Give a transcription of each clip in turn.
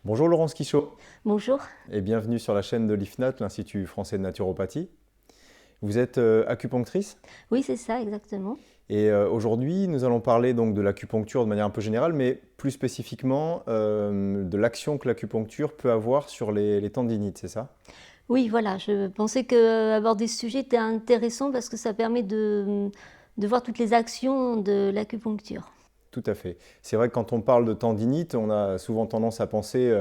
Bonjour Laurence Quichot Bonjour. et bienvenue sur la chaîne de l'IFNAT, l'Institut français de naturopathie. Vous êtes acupunctrice Oui, c'est ça, exactement. et aujourd'hui nous allons parler donc de l'acupuncture de manière un peu générale, mais plus spécifiquement de l'action que l'acupuncture peut avoir sur les tendinites, c'est ça? Oui, voilà, je pensais que aborder ce sujet était intéressant parce que ça permet de voir toutes les actions de l'acupuncture. Tout à fait. C'est vrai que quand on parle de tendinite, on a souvent tendance à penser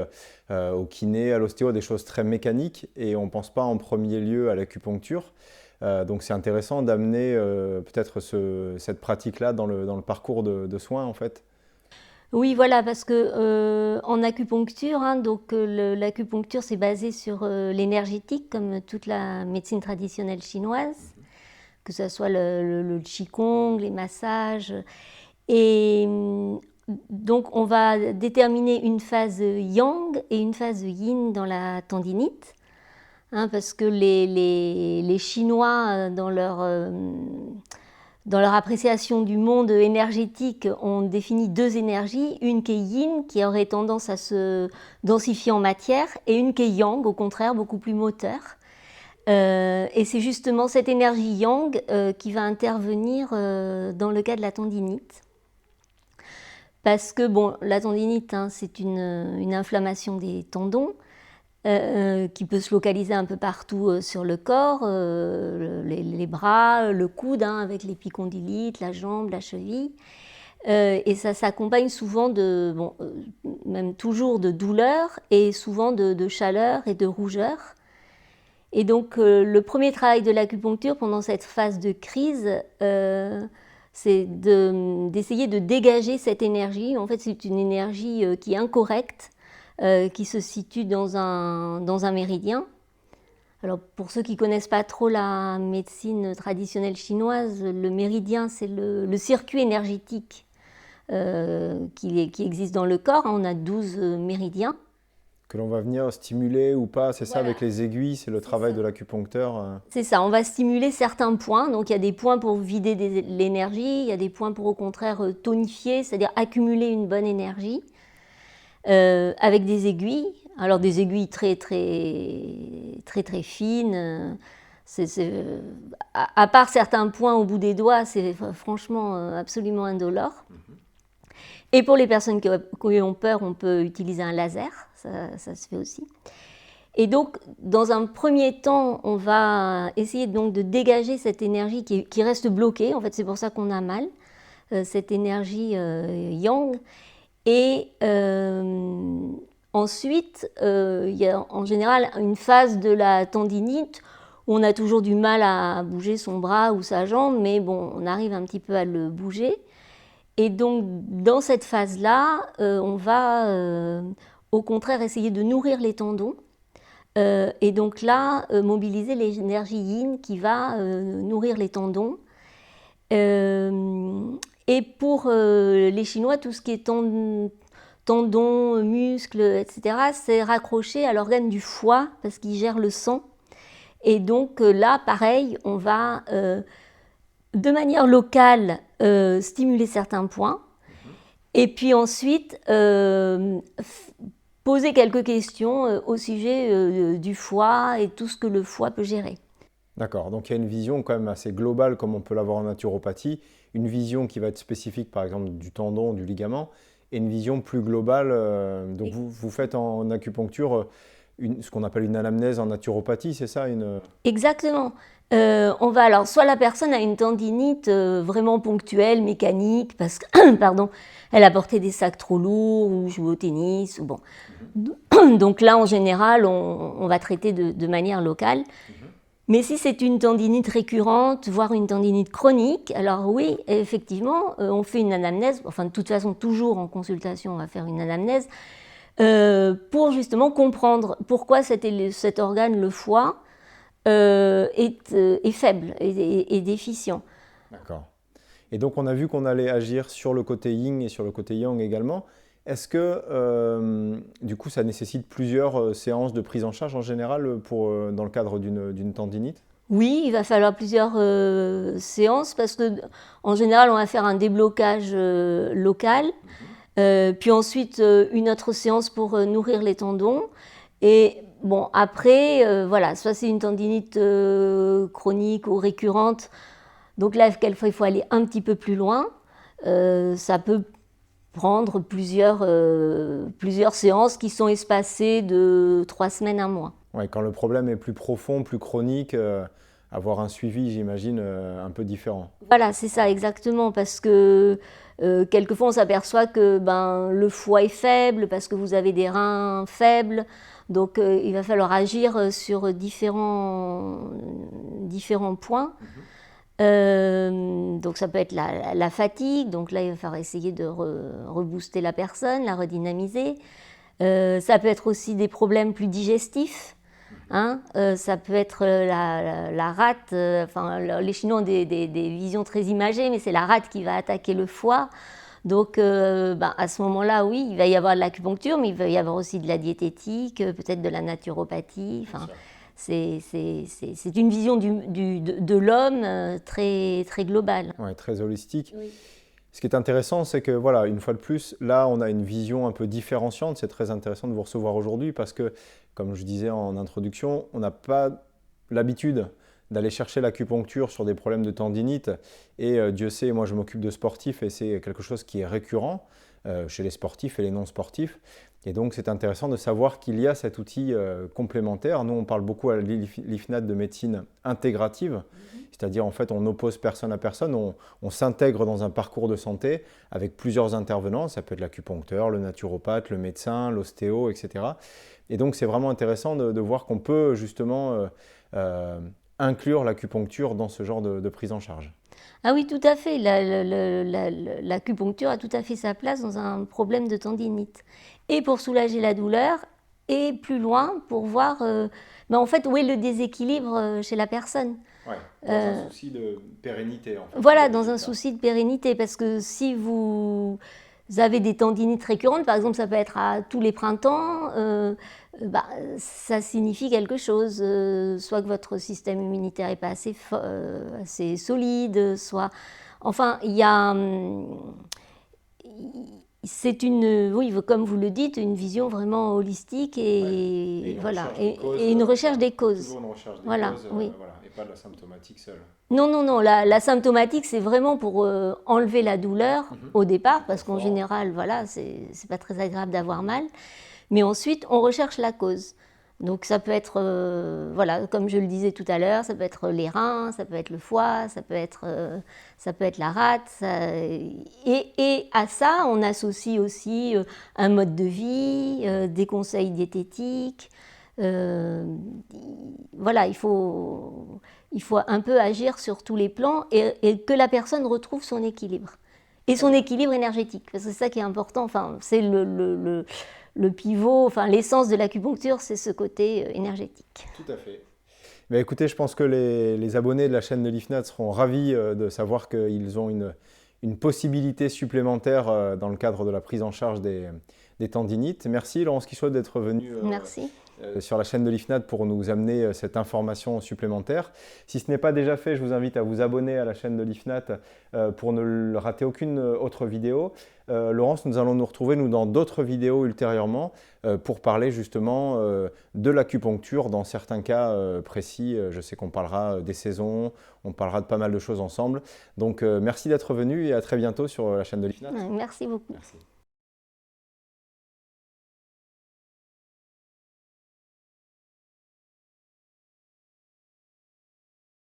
au kiné, à l'ostéo, des choses très mécaniques et on ne pense pas en premier lieu à l'acupuncture. Donc c'est intéressant d'amener peut-être cette pratique-là dans le parcours de soins en fait. Oui, voilà, parce que en acupuncture, l'acupuncture c'est basé sur l'énergétique, comme toute la médecine traditionnelle chinoise, que ce soit le qigong, les massages. Et donc, on va déterminer une phase yang et une phase yin dans la tendinite, hein, parce que les Chinois, dans leur appréciation du monde énergétique, ont défini deux énergies, une qui est yin, qui aurait tendance à se densifier en matière, et une qui est yang, au contraire, beaucoup plus moteur. Et c'est justement cette énergie yang qui va intervenir dans le cas de la tendinite. Parce que bon, la tendinite, hein, c'est une inflammation des tendons qui peut se localiser un peu partout sur le corps, les bras, le coude, hein, avec l'épicondylyte, la jambe, la cheville. Et ça s'accompagne souvent même toujours de douleur et souvent de chaleur et de rougeur. Et donc le premier travail de l'acupuncture pendant cette phase de crise, c'est d'essayer de dégager cette énergie. En fait, c'est une énergie qui est incorrecte, qui se situe dans un méridien. Alors, pour ceux qui ne connaissent pas trop la médecine traditionnelle chinoise, le méridien, c'est le circuit énergétique qui existe dans le corps. On a 12 méridiens. Que l'on va venir stimuler ou pas, c'est ça Voilà. avec les aiguilles, c'est le C'est travail ça. de l'acupuncteur. C'est ça, on va stimuler certains points. Donc il y a des points pour vider l'énergie, il y a des points pour au contraire tonifier, c'est-à-dire accumuler une bonne énergie avec des aiguilles. Alors des aiguilles très fines. À part certains points au bout des doigts, c'est franchement absolument indolore. Et pour les personnes qui ont peur, on peut utiliser un laser, ça se fait aussi. Et donc, dans un premier temps, on va essayer donc de dégager cette énergie qui reste bloquée. En fait, c'est pour ça qu'on a mal, cette énergie yang. Et ensuite, il y a en général une phase de la tendinite où on a toujours du mal à bouger son bras ou sa jambe, mais bon, on arrive un petit peu à le bouger. Et donc, dans cette phase-là, on va au contraire essayer de nourrir les tendons. Et donc là, mobiliser l'énergie yin qui va nourrir les tendons. Et pour les Chinois, tout ce qui est tendons, muscles, etc., c'est raccroché à l'organe du foie parce qu'il gère le sang. Et donc là, pareil, on va de manière locale stimuler certains points. Et puis ensuite, poser quelques questions au sujet du foie et tout ce que le foie peut gérer. D'accord, donc il y a une vision quand même assez globale comme on peut l'avoir en naturopathie, une vision qui va être spécifique par exemple du tendon, du ligament, et une vision plus globale. Donc vous faites en acupuncture ce qu'on appelle une anamnèse en naturopathie, c'est ça Exactement. On va alors, soit la personne a une tendinite vraiment ponctuelle, mécanique, parce que, pardon, elle a porté des sacs trop lourds ou joue au tennis, ou bon. Donc là, en général, on va traiter de manière locale. Mais si c'est une tendinite récurrente, voire une tendinite chronique, alors oui, effectivement, on fait une anamnèse, enfin de toute façon, toujours en consultation, on va faire une anamnèse, pour justement comprendre pourquoi cet organe, le foie, est faible, est déficient. D'accord. Et donc on a vu qu'on allait agir sur le côté yin et sur le côté yang également. Est-ce que du coup ça nécessite plusieurs séances de prise en charge en général dans le cadre d'une tendinite? Oui, il va falloir plusieurs séances parce que en général, on va faire un déblocage local. Puis ensuite, une autre séance pour nourrir les tendons. Et bon, après, voilà, soit c'est une tendinite chronique ou récurrente. Donc là, quelquefois, il faut aller un petit peu plus loin. Ça peut prendre plusieurs séances qui sont espacées de 3 semaines, 1 mois. Ouais, quand le problème est plus profond, plus chronique, avoir un suivi, j'imagine, un peu différent. Voilà, c'est ça, exactement, parce que quelquefois on s'aperçoit que le foie est faible, parce que vous avez des reins faibles, donc il va falloir agir sur différents points. Donc ça peut être la fatigue, donc là il va falloir essayer de rebooster la personne, la redynamiser. Ça peut être aussi des problèmes plus digestifs. Ça peut être la rate, les Chinois ont des visions très imagées, mais c'est la rate qui va attaquer le foie. Donc à ce moment-là, oui, il va y avoir de l'acupuncture, mais il va y avoir aussi de la diététique, peut-être de la naturopathie. C'est une vision de l'homme très, très globale. Ouais, très holistique. Oui. Ce qui est intéressant, c'est que, voilà, une fois de plus, là, on a une vision un peu différenciante. C'est très intéressant de vous recevoir aujourd'hui parce que, comme je disais en introduction, on n'a pas l'habitude d'aller chercher l'acupuncture sur des problèmes de tendinite. Et Dieu sait, moi, je m'occupe de sportifs et c'est quelque chose qui est récurrent chez les sportifs et les non-sportifs. Et donc, c'est intéressant de savoir qu'il y a cet outil complémentaire. Nous, on parle beaucoup à l'IFNAT de médecine intégrative. C'est-à-dire, en fait, on n'oppose personne à personne, on s'intègre dans un parcours de santé avec plusieurs intervenants. Ça peut être l'acupuncteur, le naturopathe, le médecin, l'ostéo, etc. Et donc, c'est vraiment intéressant de voir qu'on peut justement inclure l'acupuncture dans ce genre de prise en charge. Ah oui, tout à fait. L'acupuncture a tout à fait sa place dans un problème de tendinite. Et pour soulager la douleur, et plus loin, pour voir en fait, où est le déséquilibre chez la personne. Ouais, dans un souci de pérennité, en fait. Voilà, dans un souci de pérennité, parce que si vous avez des tendinites récurrentes, par exemple, ça peut être à tous les printemps, ça signifie quelque chose, soit que votre système immunitaire n'est pas assez solide, soit... Enfin, il y a... C'est oui, comme vous le dites, une vision vraiment holistique et voilà, et une recherche des causes. Toujours une recherche des voilà, causes, oui. voilà, et pas de la symptomatique seule. Non, la symptomatique, c'est vraiment pour enlever la douleur au départ, parce qu'en général, voilà, c'est pas très agréable d'avoir mal. Mais ensuite, on recherche la cause. Donc ça peut être, voilà, comme je le disais tout à l'heure, ça peut être les reins, ça peut être le foie, ça peut être la rate. Et à ça, on associe aussi un mode de vie, des conseils diététiques. Voilà, il faut un peu agir sur tous les plans et que la personne retrouve son équilibre. Et son équilibre énergétique, parce que c'est ça qui est important, enfin, c'est le pivot, enfin, l'essence de l'acupuncture, c'est ce côté énergétique. Tout à fait. Mais écoutez, je pense que les abonnés de la chaîne de l'IFNAT seront ravis de savoir qu'ils ont une possibilité supplémentaire dans le cadre de la prise en charge des tendinites. Merci Laurence Quichot d'être venue sur la chaîne de l'IFNAT pour nous amener cette information supplémentaire. Si ce n'est pas déjà fait, je vous invite à vous abonner à la chaîne de l'IFNAT pour ne rater aucune autre vidéo. Laurence, nous allons nous retrouver dans d'autres vidéos ultérieurement pour parler justement de l'acupuncture dans certains cas précis. Je sais qu'on parlera des saisons, on parlera de pas mal de choses ensemble. Donc merci d'être venu et à très bientôt sur la chaîne de l'IFNAT. Merci beaucoup. Merci.